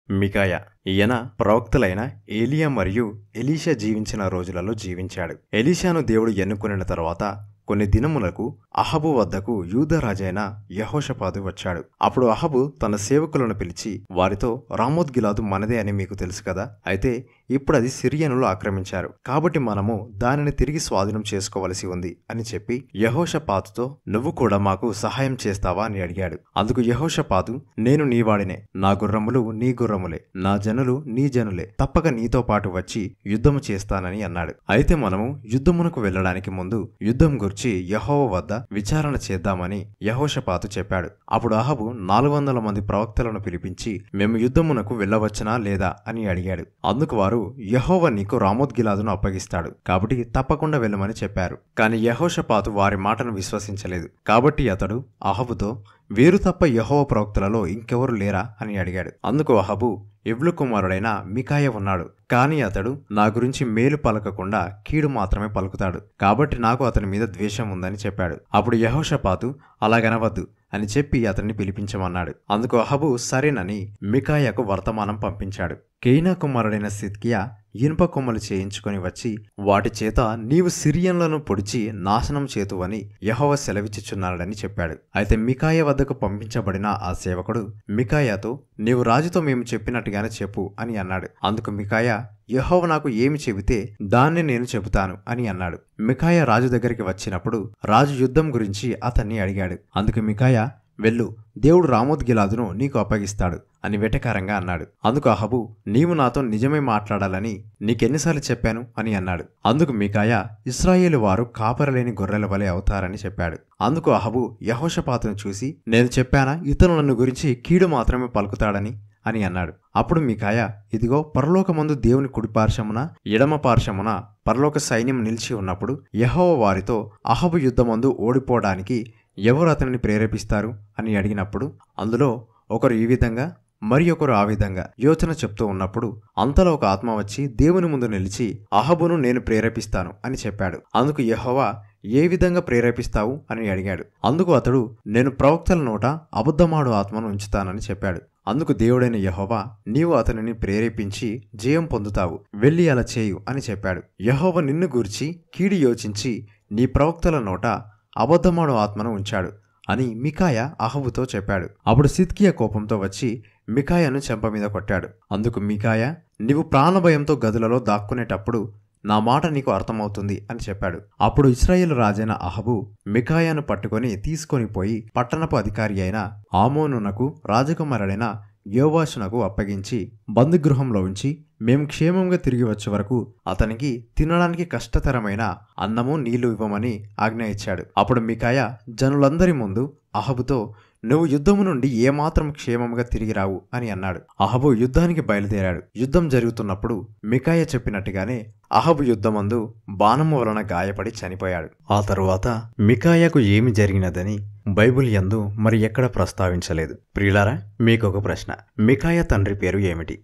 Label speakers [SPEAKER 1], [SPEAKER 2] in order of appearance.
[SPEAKER 1] మికాయా. ఈయన ప్రవక్తలైన ఏలియా మరియు ఎలీషా జీవించిన రోజులలో జీవించాడు. ఎలీషాను దేవుడు ఎన్నుకొనిన తరువాత కొన్ని దినములకు అహబు వద్దకు యూదారాజైన యెహోషాపాతు వచ్చాడు. అప్పుడు అహబు తన సేవకులను పిలిచి వారితో, రామోత్గిలాదు మనదే అని మీకు తెలుసు కదా, అయితే ఇప్పుడు అది సిరియనులు ఆక్రమించారు, కాబట్టి మనము దానిని తిరిగి స్వాధీనం చేసుకోవలసి ఉంది అని చెప్పి యెహోషాపాతుతో, నువ్వు కూడా మాకు సహాయం చేస్తావా అని అడిగాడు. అందుకు యెహోషాపాతు, నేను నీవాడినే, నా గుర్రములు నీ గుర్రములే, నా జనులు నీ జనులే, తప్పక నీతో పాటు వచ్చి యుద్ధము చేస్తానని అన్నాడు. అయితే మనము యుద్ధమునకు వెళ్లడానికి ముందు యుద్ధం గురించి యెహోవా వద్ద విచారణ చేద్దామని యెహోషాపాతు చెప్పాడు. అప్పుడు అహబు 400 మంది ప్రవక్తలను పిలిపించి, మేము యుద్ధమునకు వెళ్ళవచ్చునా లేదా అని అడిగాడు. అందుకు వారు, యెహోవా నీకు రామోత్గిలాదును అప్పగిస్తాడు, కాబట్టి తప్పకుండా వెళ్ళమని చెప్పారు. కాని యెహోషాపాతు వారి మాటను విశ్వసించలేదు. కాబట్టి అతడు అహబుతో, వీరు తప్ప యెహోవా ప్రవక్తలలో ఇంకెవరు లేరా అని అడిగాడు. అందుకు అహబు, ఇవ్లు కుమారుడైన మికాయా ఉన్నాడు, కాని అతడు నా గురించి మేలు పలకకుండా కీడు మాత్రమే పలుకుతాడు, కాబట్టి నాకు అతని మీద ద్వేషం ఉందని చెప్పాడు. అప్పుడు యెహోషాపాతు, అలాగనవద్దు అని చెప్పి అతన్ని పిలిపించమన్నాడు. అందుకు అహబు సరేనని మికాయాకు వర్తమానం పంపించాడు. కేయినా కుమారుడైన సిద్కియా ఇనుప కొమ్మలు చేయించుకొని వచ్చి వాటి చేత నీవు సిరియన్లను పొడిచి నాశనం చేతువని యెహోవా సెలవిచ్చుచున్నాడని చెప్పాడు. అయితే మికాయా వద్దకు పంపించబడిన ఆ సేవకుడు మికాయాతో, నీవు రాజుతో మేము చెప్పినట్టుగానే చెప్పు అని అన్నాడు. అందుకు మికాయా, యెహోవా నాకు ఏమి చెబితే దాన్ని నేను చెబుతాను అని అన్నాడు. మికాయా రాజు దగ్గరికి వచ్చినప్పుడు రాజు యుద్ధం గురించి అతన్ని అడిగాడు. అందుకు మికాయా, వెళ్ళు, దేవుడు రామోత్గిలాదును నీకు అప్పగిస్తాడు అని వెటకారంగా అన్నాడు. అందుకు అహబు, నీవు నాతో నిజమే మాట్లాడాలని నీకెన్నిసార్లు చెప్పాను అని అన్నాడు. అందుకు మికాయా, ఇశ్రాయేలు వారు కాపరలేని గొర్రెల వలె అవుతారని చెప్పాడు. అందుకు అహబు యెహోషాపాతును చూసి, నేను చెప్పానా ఇతను నన్ను గురించి కీడు మాత్రమే పలుకుతాడని అని అన్నాడు. అప్పుడు మికాయా, ఇదిగో పరలోకమందు దేవుని కుడిపార్శ్వమున ఎడమ పార్శ్వమున పరలోక సైన్యం నిలిచి ఉన్నప్పుడు యెహోవా వారితో, అహబు యుద్ధమందు ఓడిపోవడానికి ఎవరు అతనిని ప్రేరేపిస్తారు అని అడిగినప్పుడు అందులో ఒకరు ఈ విధంగా మరి ఒకరు ఆ విధంగా యోచన చెప్తూ ఉన్నప్పుడు అంతలో ఒక ఆత్మ వచ్చి దేవుని ముందు నిలిచి, అహబును నేను ప్రేరేపిస్తాను అని చెప్పాడు. అందుకు యెహోవా, ఏ విధంగా ప్రేరేపిస్తావు అని అడిగాడు. అందుకు అతడు, నేను ప్రవక్తల నోట అబద్ధమాడు ఆత్మను ఉంచుతానని చెప్పాడు. అందుకు దేవుడైన యెహోవా, నీవు అతనిని ప్రేరేపించి జయం పొందుతావు, వెళ్ళి అలా చేయు అని చెప్పాడు. యెహోవా నిన్ను గూర్చి కీడు యోచించి నీ ప్రవక్తల నోట అబద్ధమాడు ఆత్మను ఉంచాడు అని మికాయా అహబుతో చెప్పాడు. అప్పుడు సిద్కియా కోపంతో వచ్చి మికాయాను చెంప మీద కొట్టాడు. అందుకు మికాయా, నీవు ప్రాణభయంతో గదులలో దాక్కునేటప్పుడు నా మాట నీకు అర్థమవుతుంది అని చెప్పాడు. అప్పుడు ఇశ్రాయేలు రాజైన అహబు మికాయాను పట్టుకొని తీసుకొని పోయి పట్టణపు అధికారి అయిన ఆమోనునకు రాజకుమారుడైన యోవాషునకు అప్పగించి బందిగృహంలో ఉంచి, మేం క్షేమంగా తిరిగి వచ్చే వరకు అతనికి తినడానికి కష్టతరమైన అన్నము నీళ్లు ఇవ్వమని ఆజ్ఞ ఇచ్చాడు. అప్పుడు మికాయా జనులందరి ముందు అహబుతో, నువ్వు యుద్ధము నుండి ఏమాత్రం క్షేమంగా తిరిగి రావు అని అన్నాడు. అహబు యుద్ధానికి బయలుదేరాడు. యుద్ధం జరుగుతున్నప్పుడు మికాయా చెప్పినట్టుగానే అహబు యుద్ధమందు బాణము వలన గాయపడి చనిపోయాడు. ఆ తరువాత మికాయాకు ఏమి జరిగినదని బైబిల్ యందు మరి ఎక్కడ ప్రస్తావించలేదు. ప్రియులారా, మీకొక ప్రశ్న, మికాయా తండ్రి పేరు ఏమిటి?